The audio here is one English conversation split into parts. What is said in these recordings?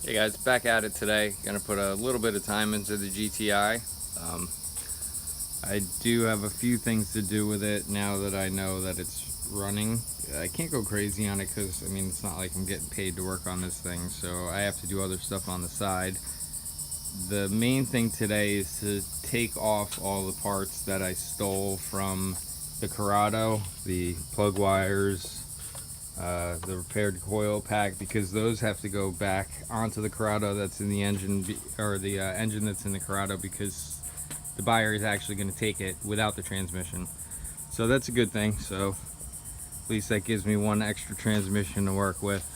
Hey guys, back at it today. Gonna put a little bit of time into the GTI. I do have a few things to do with it now that I know that it's running. I can't go crazy on it because, I mean, it's not like I'm getting paid to work on this thing, so I have to do other stuff on the side. The main thing today is to take off all the parts that I stole from the Corrado, the plug wires, the repaired coil pack, because those have to go back onto the Corrado that's in the engine, or the engine that's in the Corrado, because the buyer is actually going to take it without the transmission. So that's a good thing. So at least that gives me one extra transmission to work with.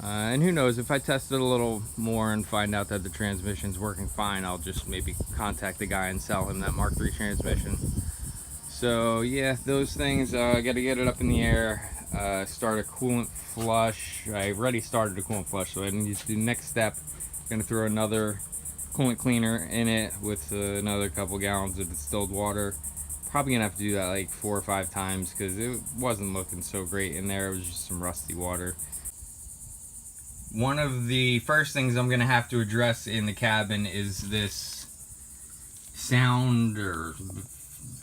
And who knows, if I test it a little more and find out that the transmission's working fine, I'll just maybe contact the guy and sell him that Mark III transmission. So yeah, those things, I got to get it up in the air. Start a coolant flush. I already started a coolant flush, so I need to do the next step. I'm going to throw another coolant cleaner in it with another couple gallons of distilled water. Probably going to have to do that like 4 or 5 times because it wasn't looking so great in there. It was just some rusty water. One of the first things I'm going to have to address in the cabin is this sound or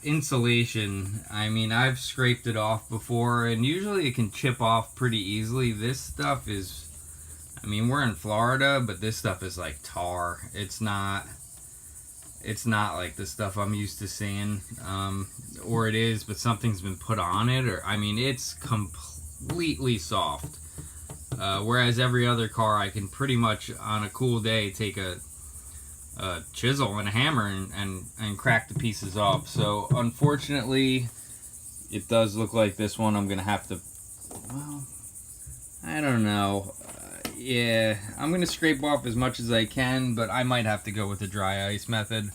insulation. I mean, I've scraped it off before and usually it can chip off pretty easily. This stuff is, I mean, we're in Florida, but this stuff is like tar. It's not like the stuff I'm used to seeing, or it is, but something's been put on it, or I mean, it's completely soft. Whereas every other car, I can pretty much on a cool day take a chisel and a hammer and crack the pieces off. So unfortunately, it does look like this one I'm gonna have to, well, I don't know. Yeah, I'm gonna scrape off as much as I can, but I might have to go with the dry ice method.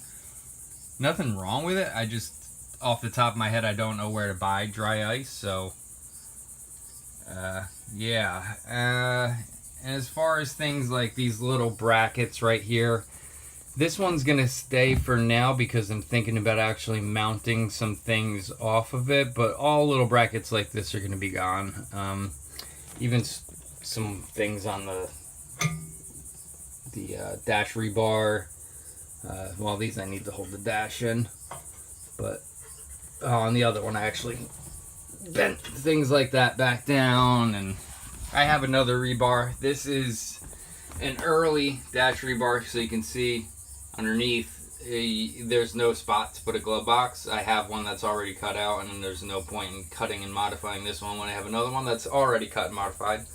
Nothing wrong with it, I just, off the top of my head, I don't know where to buy dry ice, so yeah. And as far as things like these little brackets right here, this one's gonna stay for now because I'm thinking about actually mounting some things off of it, but all little brackets like this are gonna be gone. Even some things on the dash rebar. Well, these I need to hold the dash in, but on the other one I actually bent things like that back down, and I have another rebar. This is an early dash rebar, so you can see underneath there's no spot to put a glove box. I have one that's already cut out, and there's no point in cutting and modifying this one when I have another one that's already cut and modified.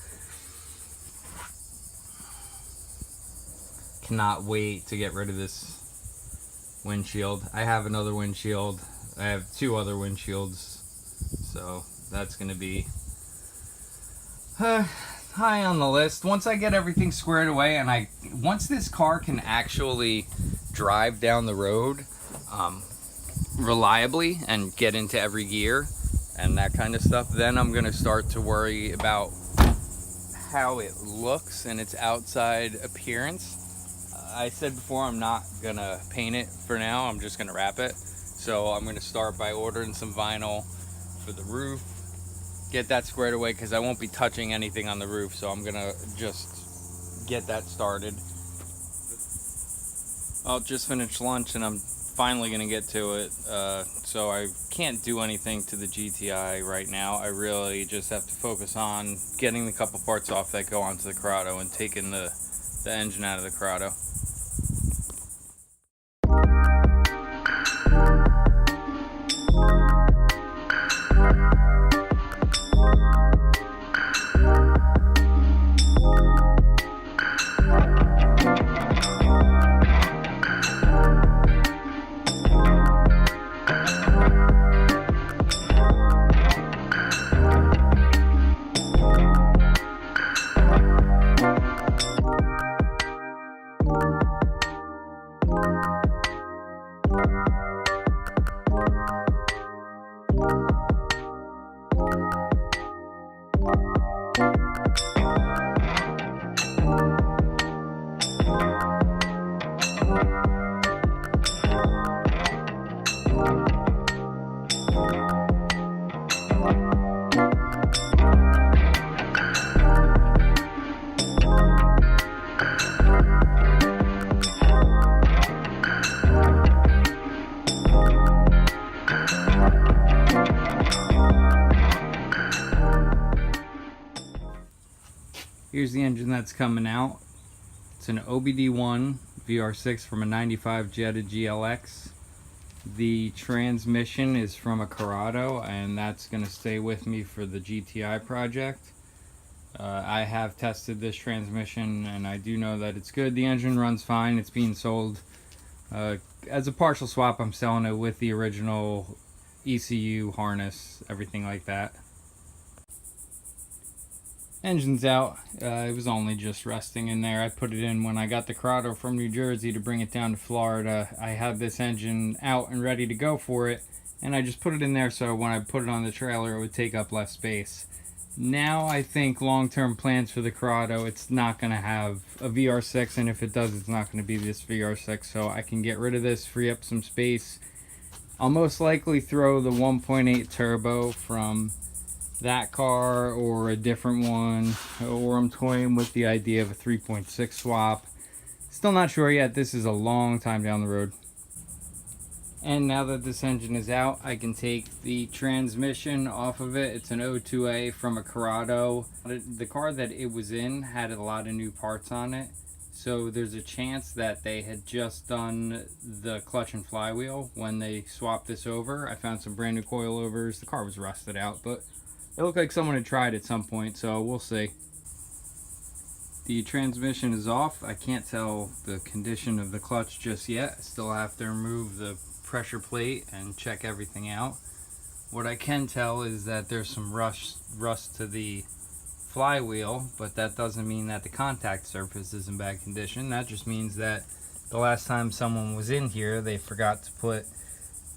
Cannot wait to get rid of this windshield. I have another windshield. I have 2 other windshields, so that's gonna be high on the list. Once I get everything squared away, and once this car can actually drive down the road reliably and get into every gear and that kind of stuff, then I'm gonna start to worry about how it looks and its outside appearance. I said before, I'm not gonna paint it for now. I'm just gonna wrap it. So I'm gonna start by ordering some vinyl for the roof, get that squared away, because I won't be touching anything on the roof, so I'm gonna just get that started. I'll just finish lunch and I'm finally gonna get to it, so I can't do anything to the GTI right now. I really just have to focus on getting the couple parts off that go onto the Corrado and taking the engine out of the Corrado. Here's the engine that's coming out. It's an OBD1 VR6 from a 95 Jetta GLX. The transmission is from a Corrado, and that's going to stay with me for the GTI project. I have tested this transmission and I do know that it's good. The engine runs fine. It's being sold as a partial swap. I'm selling it with the original ECU harness, everything like that. Engine's out. It was only just resting in there. I put it in when I got the Corrado from New Jersey to bring it down to Florida. I had this engine out and ready to go for it, and I just put it in there so when I put it on the trailer it would take up less space. Now I think long-term plans for the Corrado, it's not going to have a VR6, and if it does, it's not going to be this VR6, so I can get rid of this, free up some space. I'll most likely throw the 1.8 turbo from that car or a different one, or I'm toying with the idea of a 3.6 swap. Still not sure yet. This is a long time down the road. And now that this engine is out, I can take the transmission off of it. It's an O2A from a Corrado. The car that it was in had a lot of new parts on it, so there's a chance that they had just done the clutch and flywheel when they swapped this over. I found some brand new coilovers. The car was rusted out, but it looked like someone had tried at some point, so we'll see. The transmission is off. I can't tell the condition of the clutch just yet. I still have to remove the pressure plate and check everything out. What I can tell is that there's some rust to the flywheel, but that doesn't mean that the contact surface is in bad condition. That just means that the last time someone was in here, they forgot to put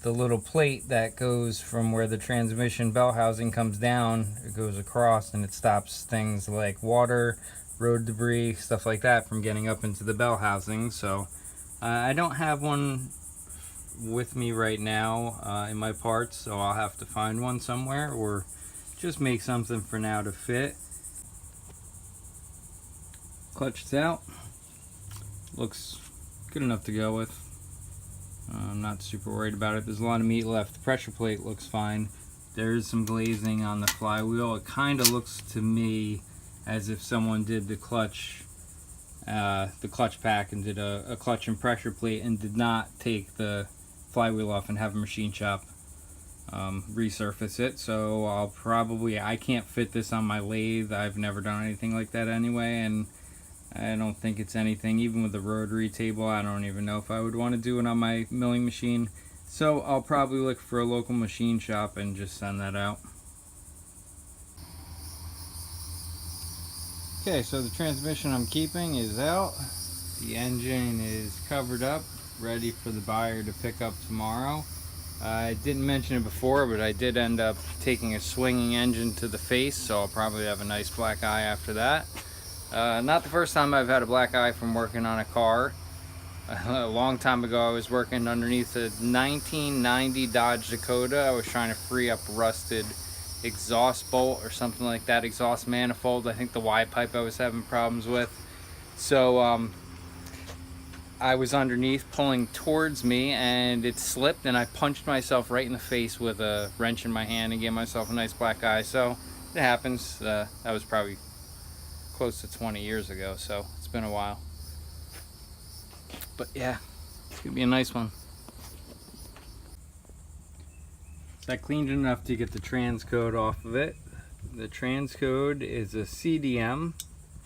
the little plate that goes from where the transmission bell housing comes down, it goes across, and it stops things like water, road debris, stuff like that from getting up into the bell housing. So I don't have one with me right now in my parts, so I'll have to find one somewhere or just make something for now to fit. Clutch is out. Looks good enough to go with. I'm not super worried about it. There's a lot of meat left. The pressure plate looks fine. There is some glazing on the flywheel. It kind of looks to me as if someone did the clutch pack and did a clutch and pressure plate and did not take the flywheel off and have a machine shop resurface it. So I can't fit this on my lathe. I've never done anything like that anyway, and I don't think it's anything, even with the rotary table, I don't even know if I would want to do it on my milling machine. So I'll probably look for a local machine shop and just send that out. Okay, so the transmission I'm keeping is out. The engine is covered up, ready for the buyer to pick up tomorrow. I didn't mention it before, but I did end up taking a swinging engine to the face, so I'll probably have a nice black eye after that. Not the first time I've had a black eye from working on a car. A long time ago I was working underneath a 1990 Dodge Dakota. I was trying to free up rusted exhaust bolt or something like that, exhaust manifold. I think the Y pipe I was having problems with. So I was underneath pulling towards me and it slipped and I punched myself right in the face with a wrench in my hand and gave myself a nice black eye. So it happens. That was probably close to 20 years ago, so it's been a while. But yeah, it's gonna be a nice one. So I cleaned it enough to get the Transcode off of it. The Transcode is a CDM.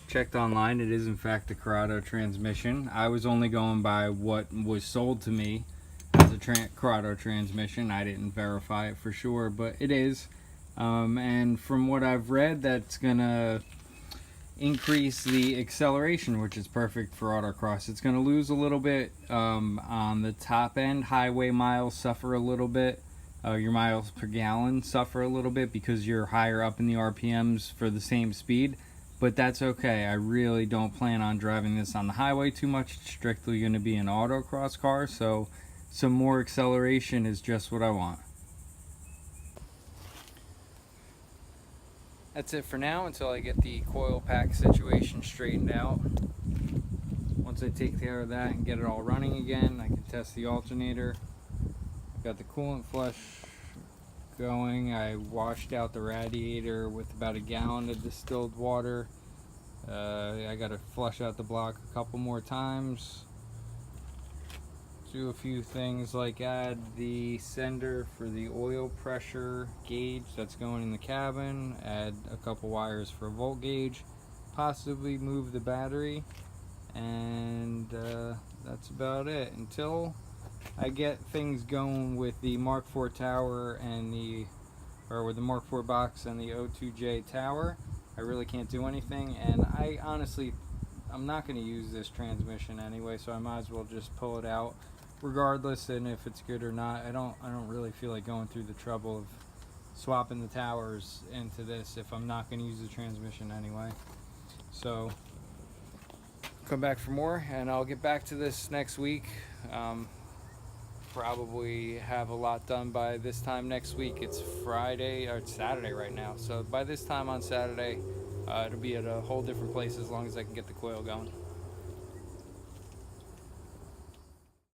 Checked online, it is in fact a Corrado transmission. I was only going by what was sold to me as a Corrado transmission. I didn't verify it for sure, but it is. And from what I've read, that's gonna increase the acceleration, which is perfect for autocross. It's going to lose a little bit on the top end. Highway miles suffer a little bit. Your miles per gallon suffer a little bit because you're higher up in the RPMs for the same speed, but that's okay. I really don't plan on driving this on the highway too much. It's strictly going to be an autocross car, so some more acceleration is just what I want. That's it for now until I get the coil pack situation straightened out. Once I take care of that and get it all running again, I can test the alternator. I've got the coolant flush going. I washed out the radiator with about a gallon of distilled water. I gotta flush out the block a couple more times. Do a few things like add the sender for the oil pressure gauge that's going in the cabin, add a couple wires for a volt gauge, possibly move the battery, and that's about it until I get things going with the Mark IV tower and with the Mark IV box and the O2J tower. I really can't do anything, and I honestly, I'm not going to use this transmission anyway, so I might as well just pull it out regardless, and if it's good or not. I don't really feel like going through the trouble of swapping the towers into this if I'm not going to use the transmission anyway. So come back for more, and I'll get back to this next week. Probably have a lot done by this time next week. It's Friday, or it's Saturday right now, so by this time on Saturday it'll be at a whole different place as long as I can get the coil going.